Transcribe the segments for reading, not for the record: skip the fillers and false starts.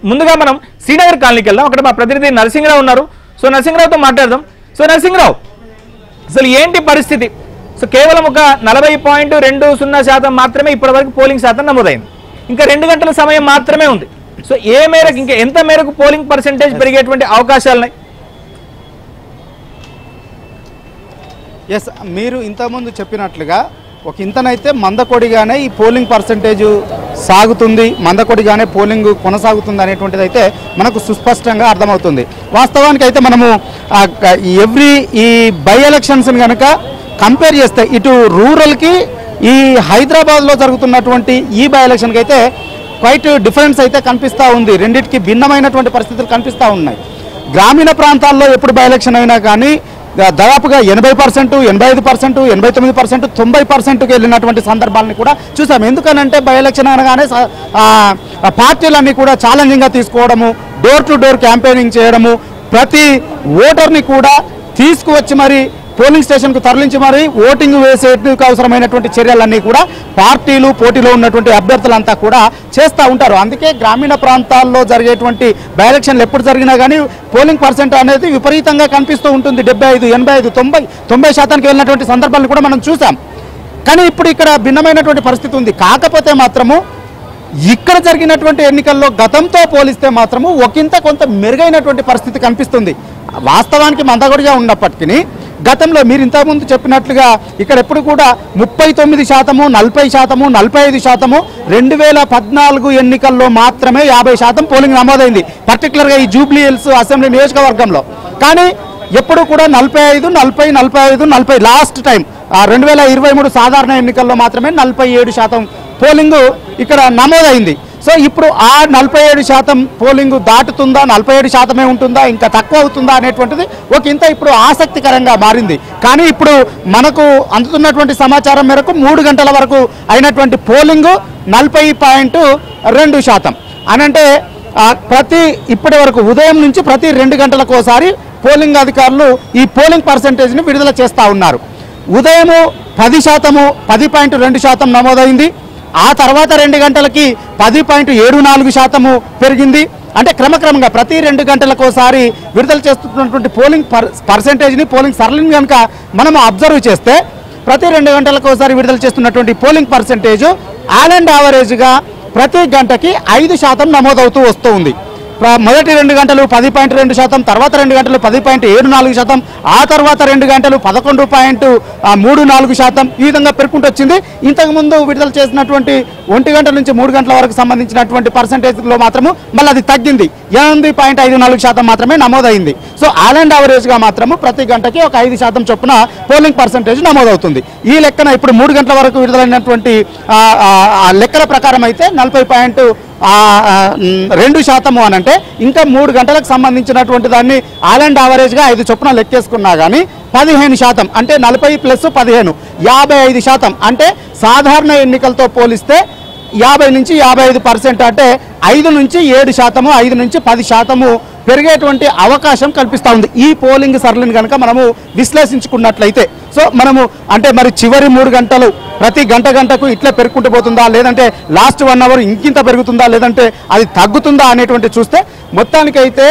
ముందుగా మనం శ్రీనగర్ కాలనీకి వెళ్దాం. అక్కడ మా ప్రతినిధి నరసింహరావు ఉన్నారు. సో నరసింహరావుతో మాట్లాడదాం. సో నరసింహరావు, అసలు ఏంటి పరిస్థితి? సో కేవలం ఒక 40.20% మాత్రమే ఇప్పటివరకు పోలింగ్ శాతం నమోదైంది. ఇంకా 2 గంటల సమయం మాత్రమే ఉంది. సో ఏ మేరకు, ఇంకా ఎంత మేరకు పోలింగ్ పర్సెంటేజ్ పెరిగేటువంటి అవకాశాలున్నాయి? ఎస్, మీరు ఇంతకుముందు చెప్పినట్లుగా ఒక ఇంతనైతే మందకొడిగానే ఈ పోలింగ్ పర్సెంటేజ్ సాగుతుంది, మందకొడిగానే పోలింగ్ కొనసాగుతుంది అనేటువంటిది అయితే మనకు సుస్పష్టంగా అర్థమవుతుంది. వాస్తవానికి అయితే మనము ఈ బై ఎలక్షన్స్ని కనుక కంపేర్ చేస్తే ఇటు రూరల్కి ఈ హైదరాబాద్లో జరుగుతున్నటువంటి ఈ బై ఎలక్షన్కి అయితే క్వైట్ డిఫరెన్స్ అయితే కనిపిస్తూ ఉంది. రెండింటికి భిన్నమైనటువంటి పరిస్థితులు కనిపిస్తూ ఉన్నాయి. గ్రామీణ ప్రాంతాల్లో ఎప్పుడు బై ఎలక్షన్ అయినా కానీ దాదాపుగా 80%, 85%, 89%, 90%కి వెళ్ళినటువంటి సందర్భాలను కూడా చూసాం. ఎందుకనంటే బై ఎలక్షన్ అనగానే పార్టీలన్నీ కూడా ఛాలెంజింగ్గా తీసుకోవడము, డోర్ టు డోర్ క్యాంపెయినింగ్ చేయడము, ప్రతి ఓటర్ని కూడా తీసుకువచ్చి మరి పోలింగ్ స్టేషన్కు తరలించి మరి ఓటింగ్ వేసేందుకు అవసరమైనటువంటి చర్యలన్నీ కూడా పార్టీలు, పోటీలో ఉన్నటువంటి అభ్యర్థులంతా కూడా చేస్తూ ఉంటారు. అందుకే గ్రామీణ ప్రాంతాల్లో జరిగేటువంటి బై ఎలక్షన్లు ఎప్పుడు జరిగినా కానీ పోలింగ్ పర్సెంట్ అనేది విపరీతంగా కనిపిస్తూ ఉంటుంది. 75, 85, 90% వెళ్ళినటువంటి సందర్భాలను కూడా మనం చూసాం. కానీ ఇప్పుడు ఇక్కడ భిన్నమైనటువంటి పరిస్థితి ఉంది. కాకపోతే మాత్రము ఇక్కడ జరిగినటువంటి ఎన్నికల్లో గతంతో పోలిస్తే మాత్రము ఒకంత కొంత మెరుగైనటువంటి పరిస్థితి కనిపిస్తుంది. వాస్తవానికి మందకొడిగా ఉన్నప్పటికీ గతంలో మీరు ఇంతకుముందు చెప్పినట్లుగా ఇక్కడ ఎప్పుడు కూడా 39%, 40%, 45%, 2014 ఎన్నికల్లో మాత్రమే 50% పోలింగ్ నమోదైంది, పర్టికులర్గా ఈ జూబ్లీ హిల్స్ అసెంబ్లీ నియోజకవర్గంలో. కానీ ఎప్పుడు కూడా 45, 40, 45, 40 లాస్ట్ టైం 2023 సాధారణ ఎన్నికల్లో మాత్రమే 47% పోలింగు ఇక్కడ నమోదైంది. సో ఇప్పుడు ఆ 47% పోలింగ్ దాటుతుందా, 47% ఉంటుందా, ఇంకా తక్కువ అవుతుందా అనేటువంటిది ఒక ఇంత ఇప్పుడు ఆసక్తికరంగా మారింది. కానీ ఇప్పుడు మనకు అందుతున్నటువంటి సమాచారం మేరకు 3 గంటల వరకు అయినటువంటి పోలింగు 40.2% అనంటే ఇప్పటి వరకు ఉదయం నుంచి ప్రతి 2 గంటలకు ఒకసారి పోలింగ్ అధికారులు ఈ పోలింగ్ పర్సెంటేజ్ని విడుదల చేస్తూ ఉన్నారు. ఉదయం 10%, 10.2% నమోదైంది. ఆ తర్వాత 2 గంటలకి 10.74% పెరిగింది. అంటే క్రమక్రమంగా ప్రతి 2 గంటలకు ఒకసారి విడుదల చేస్తున్నటువంటి పోలింగ్ పర్సెంటేజ్ని, పోలింగ్ సరళిని కనుక మనం అబ్జర్వ్ చేస్తే ప్రతి 2 గంటలకు ఒకసారి విడుదల చేస్తున్నటువంటి పోలింగ్ పర్సెంటేజ్ ఆల్ అండ్ యావరేజ్గా ప్రతి గంటకి 5% నమోదవుతూ వస్తూ ఉంది. మొదటి 2 గంటలు 10.2%, తర్వాత 2 గంటలు 10.74%, ఆ తర్వాత 2 గంటలు 11.34%, ఈ విధంగా పెరుగుకుంటూ వచ్చింది. ఇంతకుముందు విడుదల చేసినటువంటి 1 గంటల నుంచి 3 గంటల వరకు సంబంధించినటువంటి పర్సెంటేజ్లో మాత్రము మళ్ళీ అది తగ్గింది, 8.54% మాత్రమే నమోదైంది. సో ఆల్ అండ్ యావరేజ్గా మాత్రము ప్రతి గంటకి ఒక 5% చొప్పున పోలింగ్ పర్సెంటేజ్ నమోదవుతుంది. ఈ లెక్కన ఇప్పుడు 3 గంటల వరకు విడుదలైనటువంటి లెక్కల ప్రకారం అయితే 40.2% అనంటే ఇంకా 3 గంటలకు సంబంధించినటువంటి దాన్ని ఆల్ అండ్ యావరేజ్గా 5 చొప్పున లెక్కేసుకున్నా కానీ 15%, అంటే 40 + 15, 55%, అంటే సాధారణ ఎన్నికలతో పోలిస్తే 50 నుంచి 55%, అంటే 5 నుంచి 7%, 5 నుంచి 10% పెరిగేటువంటి అవకాశం కల్పిస్తూ ఉంది ఈ పోలింగ్ సరళిని కనుక మనము విశ్లేషించుకున్నట్లయితే. సో మనము అంటే మరి చివరి 3 గంటలు ప్రతి గంటకు ఇట్లా పెరుగుకుంటూ పోతుందా, లేదంటే లాస్ట్ 1 అవర్ ఇంకింత పెరుగుతుందా, లేదంటే అది తగ్గుతుందా అనేటువంటి చూస్తే మొత్తానికైతే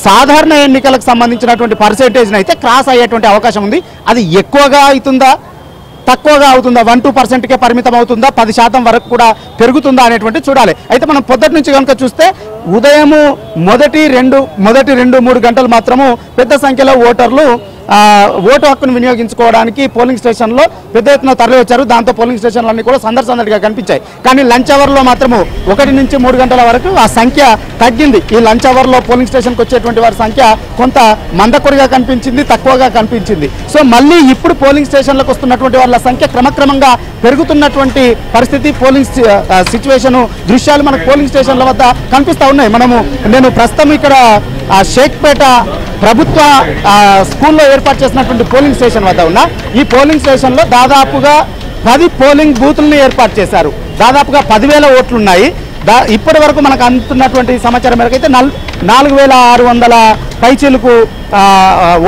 సాధారణ ఎన్నికలకు సంబంధించినటువంటి పర్సెంటేజ్ని అయితే క్రాస్ అయ్యేటువంటి అవకాశం ఉంది. అది ఎక్కువగా అవుతుందా, తక్కువగా అవుతుందా, 1-2%కే పరిమితం అవుతుందా, 10% వరకు కూడా పెరుగుతుందా అనేటువంటి చూడాలి. అయితే మనం పొద్దుటి నుంచి కనుక చూస్తే ఉదయము మొదటి 2-3 గంటలు మాత్రము పెద్ద సంఖ్యలో ఓటర్లు ఓటు హక్కును వినియోగించుకోవడానికి పోలింగ్ స్టేషన్లో పెద్ద ఎత్తున తరలి వచ్చారు. దాంతో పోలింగ్ స్టేషన్లన్నీ కూడా సందడిగా కనిపించాయి. కానీ లంచ్ అవర్లో మాత్రము 1 నుంచి 3 గంటల వరకు ఆ సంఖ్య తగ్గింది. ఈ లంచ్ అవర్లో పోలింగ్ స్టేషన్కి వచ్చేటువంటి వారి సంఖ్య కొంత మందకొడిగా కనిపించింది, తక్కువగా కనిపించింది. సో మళ్ళీ ఇప్పుడు పోలింగ్ స్టేషన్లకు వస్తున్నటువంటి వాళ్ళ సంఖ్య క్రమక్రమంగా పెరుగుతున్నటువంటి పరిస్థితి, పోలింగ్ సిచ్యువేషన్ దృశ్యాలు మనకు పోలింగ్ స్టేషన్ల వద్ద కనిపిస్తూ ఉన్నాయి. నేను ప్రస్తుతం ఇక్కడ షేక్పేట ప్రభుత్వ స్కూల్లో ఏర్పాటు చేసినటువంటి పోలింగ్ స్టేషన్ వద్ద ఉన్న ఈ పోలింగ్ స్టేషన్లో దాదాపుగా 10 పోలింగ్ బూతులను ఏర్పాటు చేశారు. దాదాపుగా 10,000 ఓట్లున్నాయి. ఇప్పటి వరకు మనకు అందుతున్నటువంటి సమాచారం మేరకు అయితే 4,600 పైచీలకు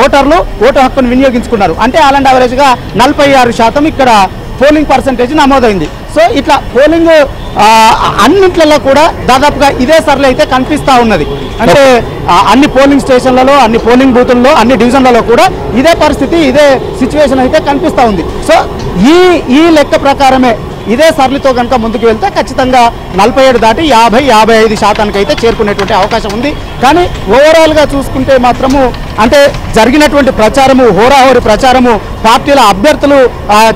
ఓటర్లు ఓటు హక్కును వినియోగించుకున్నారు. అంటే ఆల్ అండ్ యావరేజ్గా 46% ఇక్కడ పోలింగ్ పర్సంటేజ్ నమోదైంది. సో ఇట్లా పోలింగ్ అన్నింటిలో కూడా దాదాపుగా ఇదే సర్లే అయితే కనిపిస్తూ ఉన్నది. అంటే అన్ని పోలింగ్ స్టేషన్లలో, అన్ని పోలింగ్ బూతుల్లో, అన్ని డివిజన్లలో కూడా ఇదే పరిస్థితి, ఇదే సిచ్యువేషన్ అయితే కనిపిస్తూ ఉంది. సో ఈ లెక్క ప్రకారమే ఇదే సర్లితో కనుక ముందుకు వెళ్తే ఖచ్చితంగా 47 దాటి 50-55% అయితే చేరుకునేటువంటి అవకాశం ఉంది. కానీ ఓవరాల్గా చూసుకుంటే మాత్రము అంటే జరిగినటువంటి ప్రచారము, హోరాహోరి ప్రచారము, పార్టీల అభ్యర్థులు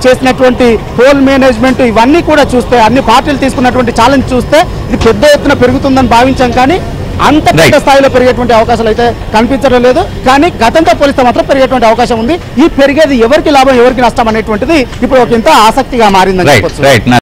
చేసినటువంటి పోల్ మేనేజ్మెంట్ ఇవన్నీ కూడా చూస్తే, అన్ని పార్టీలు తీసుకున్నటువంటి ఛాలెంజ్ చూస్తే ఇది పెద్ద ఎత్తున పెరుగుతుందని భావించాం. కానీ అంత పెద్ద స్థాయిలో పెరిగేటువంటి అవకాశాలు అయితే కనిపించడం లేదు. కానీ గతంతో పోలిస్తే మాత్రం పెరిగేటువంటి అవకాశం ఉంది. ఈ పెరిగేది ఎవరికి లాభం, ఎవరికి నష్టం అనేటువంటిది ఇప్పుడు ఒక ఇంత ఆసక్తిగా మారిందని చెప్పొచ్చు.